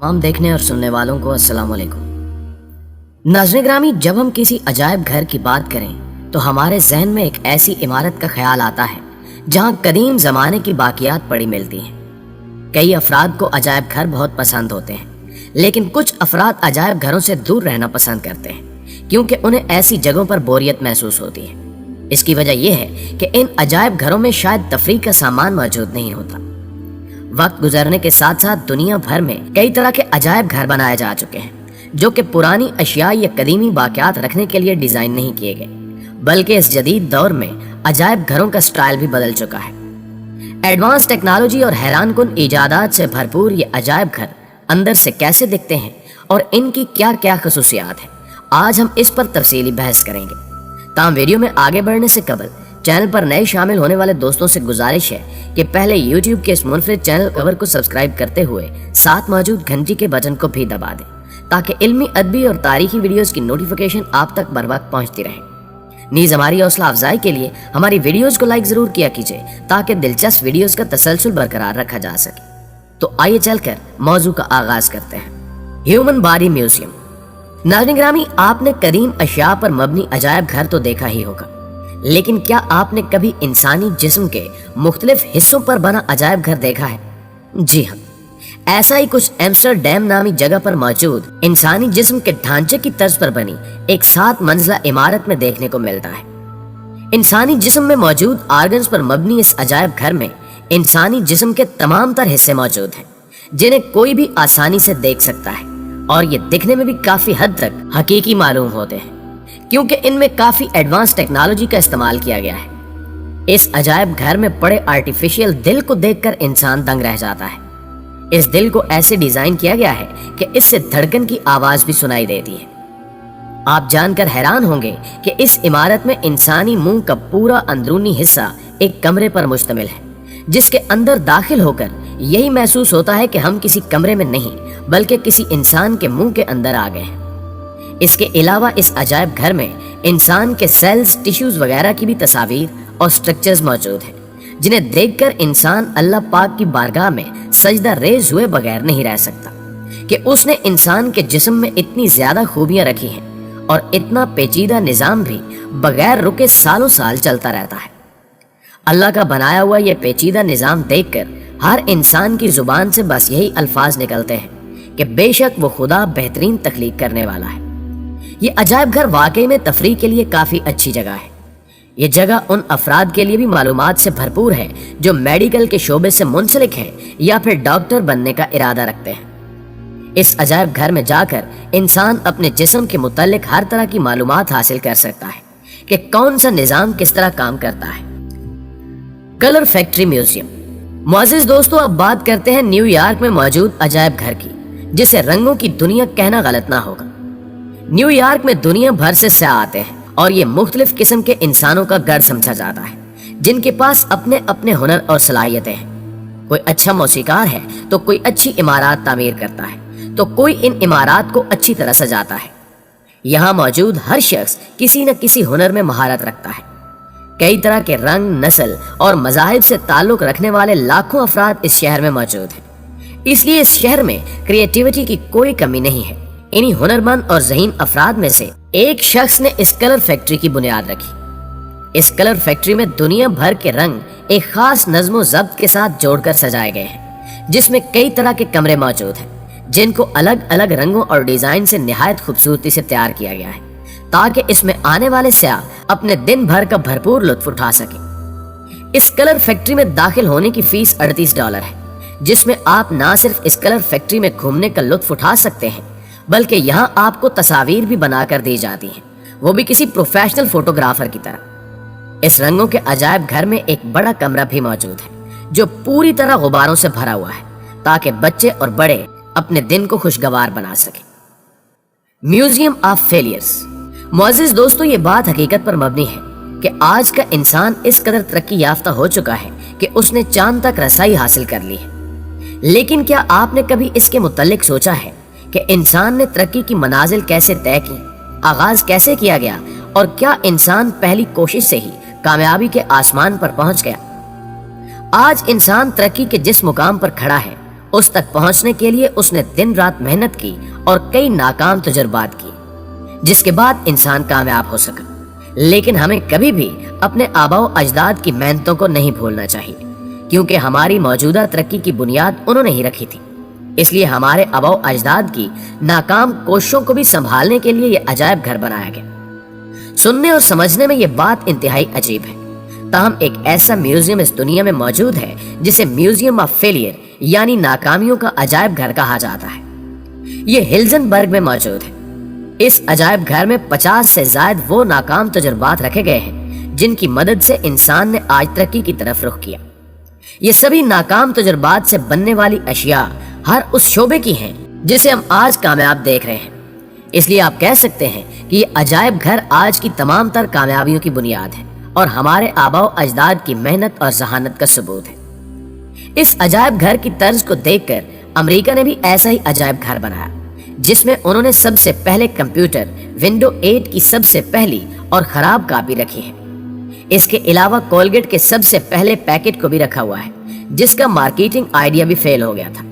तमाम देखने और सुनने वालों को अस्सलाम वालेकुम। नाज़रीन ग्रामी, जब हम किसी अजायब घर की बात करें तो हमारे जहन में एक ऐसी इमारत का ख्याल आता है जहां कदीम ज़माने की बाकियात पड़ी मिलती हैं। कई अफराद को अजायब घर बहुत पसंद होते हैं, लेकिन कुछ अफराद अजायब घरों से दूर रहना पसंद करते हैं क्योंकि उन्हें ऐसी जगहों पर बोरियत महसूस होती है। इसकी वजह यह है कि इन अजायब घरों में शायद तफरीह का सामान मौजूद नहीं होता। वक्त गुजरने के साथ साथ दुनिया भर में कई तरह के अजायब घर बनाए जा चुके हैं जो कि पुरानी अशिया या कदीमी बाक़ियात रखने के लिए डिज़ाइन नहीं किए गए, बल्कि इस जदीद दौर में अजायब घरों का स्टाइल भी बदल चुका है। एडवांस टेक्नोलॉजी और हैरानकुन इजादात से भरपूर ये अजायब घर अंदर से कैसे दिखते हैं और इनकी क्या क्या खसूसियात हैं, आज हम इस पर तफसीली बहस करेंगे। ताम वीडियो में आगे बढ़ने से कबल चैनल पर नए शामिल होने वाले दोस्तों से गुजारिश है कि पहले YouTube के इस मुनफरिद चैनल कवर को सब्सक्राइब करते हुए साथ मौजूद घंटी के बटन को भी दबा दें ताकि इल्मी, अदबी और तारीखी वीडियोस की नोटिफिकेशन आप तक बर वक्त पहुंचती रहे। नीज हमारी हौसला अफजाई के लिए हमारी वीडियोस को लाइक जरूर किया कीजिए ताकि दिलचस्प वीडियोस का तसलसल बरकरार रखा जा सके। तो आइए चलकर मौजू का आगाज करते हैं। Human body museum. नाज़रीन ग्रामी, आपने कदीम अशिया पर मबनी अजायब घर तो देखा ही होगा, लेकिन क्या आपने कभी इंसानी जिस्म के मुख्तलिफ हिस्सों पर बना अजायब घर देखा है? जी हाँ, ऐसा ही कुछ एम्स्टरडैम नामी जगह पर मौजूद इंसानी जिस्म के ढांचे की तर्ज पर बनी एक 7 मंजिला इमारत में देखने को मिलता है। इंसानी जिस्म में मौजूद आर्गन्स पर मबनी इस अजायब घर में इंसानी जिस्म के तमाम तर हिस्से मौजूद हैं जिन्हें कोई भी आसानी से देख सकता है, और ये दिखने में भी काफी हद तक हकीकी मालूम होते हैं क्योंकि इनमें काफी एडवांस टेक्नोलॉजी का इस्तेमाल किया गया है। इस अजायब घर में पड़े आर्टिफिशियल दिल को देखकर इंसान दंग रह जाता है। इस दिल को ऐसे डिजाइन किया गया है कि इससे धड़कन की आवाज भी सुनाई देती है। आप जानकर हैरान होंगे कि इस इमारत में इंसानी मुंह का पूरा अंदरूनी हिस्सा एक कमरे पर मुश्तमिल है, जिसके अंदर दाखिल होकर यही महसूस होता है कि हम किसी कमरे में नहीं बल्कि किसी इंसान के मुंह के अंदर आ गए हैं। इसके अलावा इस अजायब घर में इंसान के सेल्स, टिश्यूज वगैरह की भी तस्वीर और स्ट्रक्चर्स मौजूद हैं जिन्हें देखकर इंसान अल्लाह पाक की बारगाह में सजदा रेज हुए बगैर नहीं रह सकता कि उसने इंसान के जिस्म में इतनी ज्यादा खूबियां रखी हैं और इतना पेचीदा निजाम भी बगैर रुके सालों साल चलता रहता है। अल्लाह का बनाया हुआ यह पेचीदा निजाम देखकर हर इंसान की जुबान से बस यही अल्फाज निकलते हैं कि बेशक वो खुदा बेहतरीन तख्लीक करने वाला है। ये अजायब घर वाकई में तफरीह के लिए काफी अच्छी जगह है। ये जगह उन अफराद के लिए भी मालूमात से भरपूर है जो मेडिकल के शोबे से मुंसलिक हैं या फिर डॉक्टर बनने का इरादा रखते हैं। इस अजायब घर में जाकर इंसान अपने जिस्म के मुतालिक हर तरह की मालूमात हासिल कर सकता है कि कौन सा निजाम किस तरह काम करता है। Colour factory museum. मुअज़्ज़िज़ दोस्तों, अब बात करते हैं न्यूयॉर्क में मौजूद अजायब घर की, जिसे रंगों की दुनिया कहना गलत ना होगा। न्यूयॉर्क में दुनिया भर से सयाह आते हैं और ये मुख्तलिफ किस्म के इंसानों का गढ़ समझा जाता है जिनके पास अपने अपने हुनर और सलाहियतें हैं। कोई अच्छा मौसीकार है तो कोई अच्छी इमारत तामीर करता है तो कोई इन इमारत को अच्छी तरह सजाता है। यहाँ मौजूद हर शख्स किसी न किसी हुनर में महारत रखता है। कई तरह के रंग, नस्ल और मज़ाहिब से ताल्लुक रखने वाले लाखों अफराद इस शहर में मौजूद हैं, इसलिए इस शहर में क्रिएटिविटी की कोई कमी नहीं है। इन्हीं हुनरमंद और ज़हीन अफराद में से एक शख्स ने इस कलर फैक्ट्री की बुनियाद रखी। इस कलर फैक्ट्री में दुनिया भर के रंग एक खास नज़्म ज़ब्त के साथ जोड़कर सजाए गए हैं, जिसमें कई तरह के कमरे मौजूद हैं जिनको अलग अलग रंगों और डिजाइन से निहायत खूबसूरती से तैयार किया गया है ताकि इसमें आने वाले सयाह अपने दिन भर का भरपूर लुत्फ उठा सके। इस कलर फैक्ट्री में दाखिल होने की फीस $38 है, जिसमें आप ना सिर्फ इस कलर फैक्ट्री में घूमने का लुत्फ उठा सकते हैं बल्कि यहाँ आपको तस्वीर भी बनाकर दी जाती हैं, वो भी किसी प्रोफेशनल फोटोग्राफर की तरह। इस रंगों के अजायब घर में एक बड़ा कमरा भी मौजूद है जो पूरी तरह गुब्बारों से भरा हुआ है ताकि बच्चे और बड़े अपने दिन को खुशगवार बना सके। Museum of failures. मुअज़्ज़िज़ दोस्तों, ये बात हकीकत पर मबनी है कि आज का इंसान इस कदर तरक्की याफ्ता हो चुका है कि उसने चांद तक रसाई हासिल कर ली है, लेकिन क्या आपने कभी इसके मुतालिक सोचा है कि इंसान ने तरक्की की मनाजिल कैसे तय की, आगाज कैसे किया गया और क्या इंसान पहली कोशिश से ही कामयाबी के आसमान पर पहुंच गया? आज इंसान तरक्की के जिस मुकाम पर खड़ा है उस तक पहुंचने के लिए उसने दिन रात मेहनत की और कई नाकाम तजुर्बात किए, जिसके बाद इंसान कामयाब हो सका। लेकिन हमें कभी भी अपने आबाओ अजदाद की मेहनतों को नहीं भूलना चाहिए, क्योंकि हमारी मौजूदा तरक्की की बुनियाद उन्होंने ही रखी थी। इसलिए हमारे आबाओ अजदाद की नाकाम कोशिशों को भी संभालने के लिए यह अजायब घर बनाया गया। सुनने और समझने में यह बात इंतहाई अजीब है, ताहम एक ऐसा म्यूजियम इस दुनिया में मौजूद है जिसे म्यूजियम ऑफ फेलियर यानी नाकामियों का अजायब घर कहा जाता है। यह हिल्जनबर्ग में मौजूद है। इस अजायब घर में 50 से ज्यादा वो नाकाम तजुर्बात रखे गए हैं जिनकी मदद से इंसान ने आज तरक्की की तरफ रुख किया। ये सभी नाकाम तजुर्बात से बनने वाली अशिया हर उस शोबे की हैं जिसे हम आज कामयाब देख रहे हैं। इसलिए आप कह सकते हैं कि ये अजायब घर आज की तमाम तर कामयाबियों की बुनियाद है और हमारे आबाओ अजदाद की मेहनत और जहानत का सबूत है। इस अजायब घर की तर्ज को देखकर अमेरिका ने भी ऐसा ही अजायब घर बनाया, जिसमें उन्होंने सबसे पहले कंप्यूटर विंडो 8 की सबसे पहली और खराब कापी रखी है। इसके अलावा कोलगेट के सबसे पहले पैकेट को भी रखा हुआ है, जिसका मार्केटिंग आइडिया भी फेल हो गया था।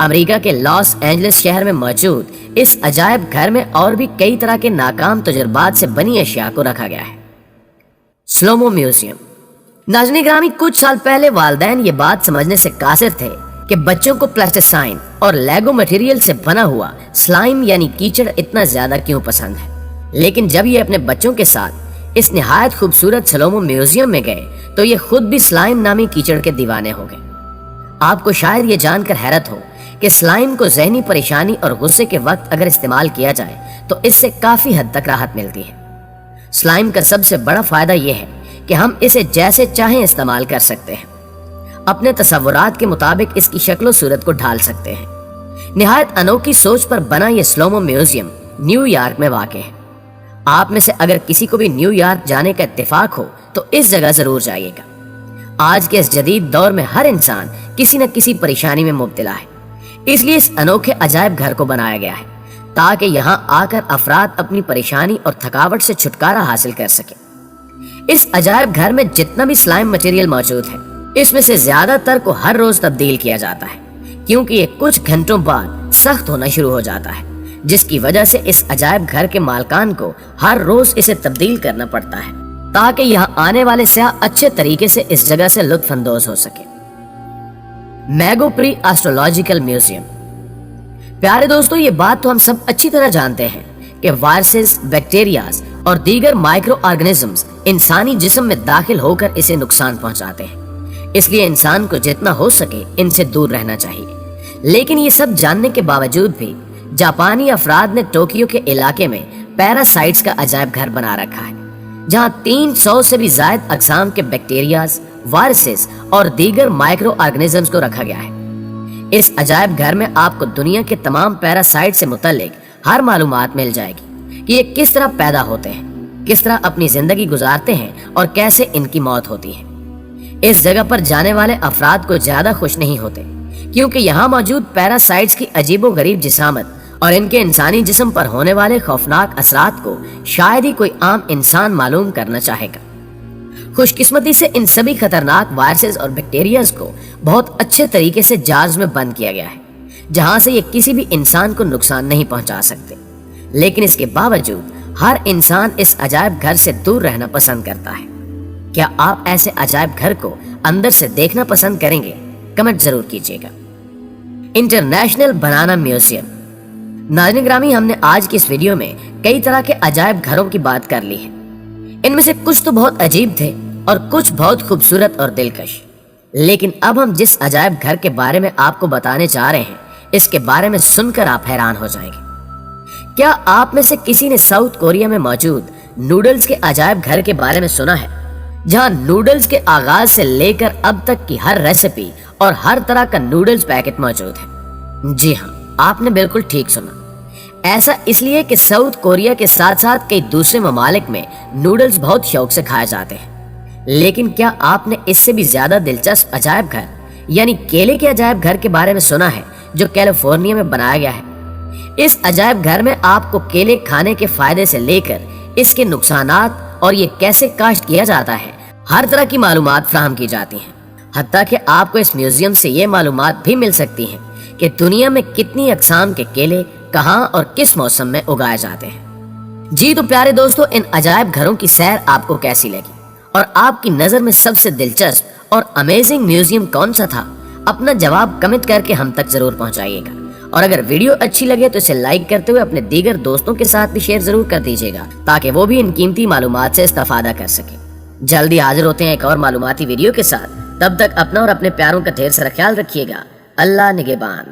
अमेरिका के लॉस एंजलिस शहर में मौजूद इस अजायब घर में और भी कई तरह के नाकाम तजुर्बात से बनी अशिया को रखा गया है। स्लोमो म्यूजियम। नाज़रीन ग्रामी, कुछ साल पहले वालिदैन ये बात समझने से कासिर थे कि बच्चों को प्लास्टिसाइन और लेगो मटेरियल से बना हुआ स्लाइम यानी कीचड़ इतना ज्यादा क्यों पसंद है। लेकिन जब ये अपने बच्चों के साथ इस निहायत खूबसूरत स्लोमो म्यूजियम में गए तो ये खुद भी स्लाइम नामी कीचड़ के दीवाने हो गए। आपको शायद ये जानकर हैरत हो कि स्लाइम को ज़हनी परेशानी और गुस्से के वक्त अगर इस्तेमाल किया जाए तो इससे काफी हद तक राहत मिलती है। स्लाइम का सबसे बड़ा फायदा यह है कि हम इसे जैसे चाहें इस्तेमाल कर सकते हैं, अपने तसव्वुरात के मुताबिक इसकी शक्ल सूरत को ढाल सकते हैं। निहायत अनोखी सोच पर बना यह स्लोमो म्यूजियम न्यूयॉर्क में वाक़ है। आप में से अगर किसी को भी न्यूयॉर्क जाने का इत्तेफाक हो तो इस जगह जरूर जाइएगा। आज के इस जदीद दौर में हर इंसान किसी न किसी परेशानी में मुब्तला है, इसलिए इस अनोखे अजायब घर को बनाया गया है ताकि यहाँ आकर अफराद अपनी परेशानी और थकावट से छुटकारा हासिल कर सके। इस अजायब घर में जितना भी स्लाइम मटेरियल मौजूद है, इसमें से ज्यादातर को हर रोज तब्दील किया जाता है, क्योंकि ये कुछ घंटों बाद सख्त होना शुरू हो जाता है, जिसकी वजह से इस अजायब घर के मालकान को हर रोज इसे तब्दील करना पड़ता है ताकि यहाँ आने वाले सयाह अच्छे तरीके से इस जगह से लुत्फ अंदोज हो सके। Mago pre astrological museum. प्यारे दोस्तों, ये बात तो हम सब अच्छी तरह जानते हैं कि वायरसेस, बैक्टीरियाज और दीगर माइक्रो ऑर्गेनिजम्स इंसानी जिस्म में दाखिल होकर इसे नुकसान पहुंचाते हैं। इसलिए इंसान को जितना हो सके इनसे दूर रहना चाहिए। लेकिन ये सब जानने के बावजूद भी जापानी अफराद ने टोक्यो के इलाके में पैरासाइट्स का अजायब घर बना रखा है, जहां 300 से भी ज्यादा अक़साम के बैक्टीरियाज, वायरसेस और दीगर माइक्रो ऑर्गेनिजम्स को रखा गया है। इस अजायब घर में आपको दुनिया के तमाम पैरासाइट से मुतल्लिक हर मालूमात मिल जाएगी कि ये किस तरह पैदा होते हैं, किस तरह अपनी जिंदगी गुजारते हैं और कैसे इनकी मौत होती है। इस जगह पर जाने वाले अफराद को ज्यादा खुश नहीं होते, क्योंकि यहाँ मौजूद पैरासाइट्स की अजीबोगरीब जिसामत और इनके इंसानी जिस्म पर होने वाले खौफनाक असरात को शायद ही कोई आम इंसान मालूम करना चाहेगा। खुशकिस्मती से इन सभी खतरनाक वायरसेस और बैक्टीरियाज को बहुत अच्छे तरीके से जार्ज में बंद किया गया है, जहां से ये किसी भी इंसान को नुकसान नहीं पहुंचा सकते। लेकिन इसके बावजूद हर इंसान इस अजायब घर से दूर रहना पसंद करता है। क्या आप ऐसे अजायब घर को अंदर से देखना पसंद करेंगे? कमेंट जरूर कीजिएगा। इंटरनेशनल बनाना म्यूजियम। नाज़रीन ग्रामी, हमने आज की इस वीडियो में कई तरह के अजायब घरों की बात कर ली है। इनमें से कुछ तो बहुत अजीब थे और कुछ बहुत खूबसूरत और दिलकश। लेकिन अब हम जिस अजायब घर के बारे में आपको बताने जा रहे हैं, इसके बारे में सुनकर आप हैरान हो जाएंगे। क्या आप में से किसी ने साउथ कोरिया में मौजूद नूडल्स के अजायब घर के बारे में सुना है, जहां नूडल्स के आगाज से लेकर अब तक की हर रेसिपी और हर तरह का नूडल्स पैकेट मौजूद है? जी हाँ, आपने बिल्कुल ठीक सुना। ऐसा इसलिए कि साउथ कोरिया के साथ साथ कई दूसरे ममालिक में नूडल्स बहुत शौक से खाए जाते हैं। लेकिन क्या आपने इससे भी ज्यादा दिलचस्प अजायब घर यानी केले के अजायब घर के बारे में सुना है, जो कैलिफोर्निया में बनाया गया है? इस अजायब घर में आपको केले खाने के फायदे से लेकर इसके नुकसानात और ये कैसे काश्त किया जाता है, हर तरह की मालूमात फराहम की जाती हैं। حتیٰ کہ آپ کو اس میوزیم سے یہ معلومات بھی مل سکتی ہیں کہ دنیا میں کتنی اقسام کے کیلے کہاں اور کس موسم میں اگائے جاتے ہیں۔ جی تو پیارے دوستو، ان عجائب گھروں کی سیر آپ کو کیسی لگی اور آپ کی نظر میں سب سے دلچسپ اور امیزنگ میوزیم کون سا تھا؟ اپنا جواب کمنٹ کر کے ہم تک ضرور پہنچائیے گا، اور اگر ویڈیو اچھی لگے تو اسے لائک کرتے ہوئے اپنے دیگر دوستوں کے ساتھ بھی شیئر ضرور کر دیجیے گا تاکہ وہ بھی ان قیمتی معلومات سے استفادہ کر سکیں۔ جلدی حاضر ہوتے ہیں ایک اور معلوماتی ویڈیو کے ساتھ، تب تک اپنا اور اپنے پیاروں کا ڈھیر سارا خیال رکھیے گا۔ اللہ نگہبان۔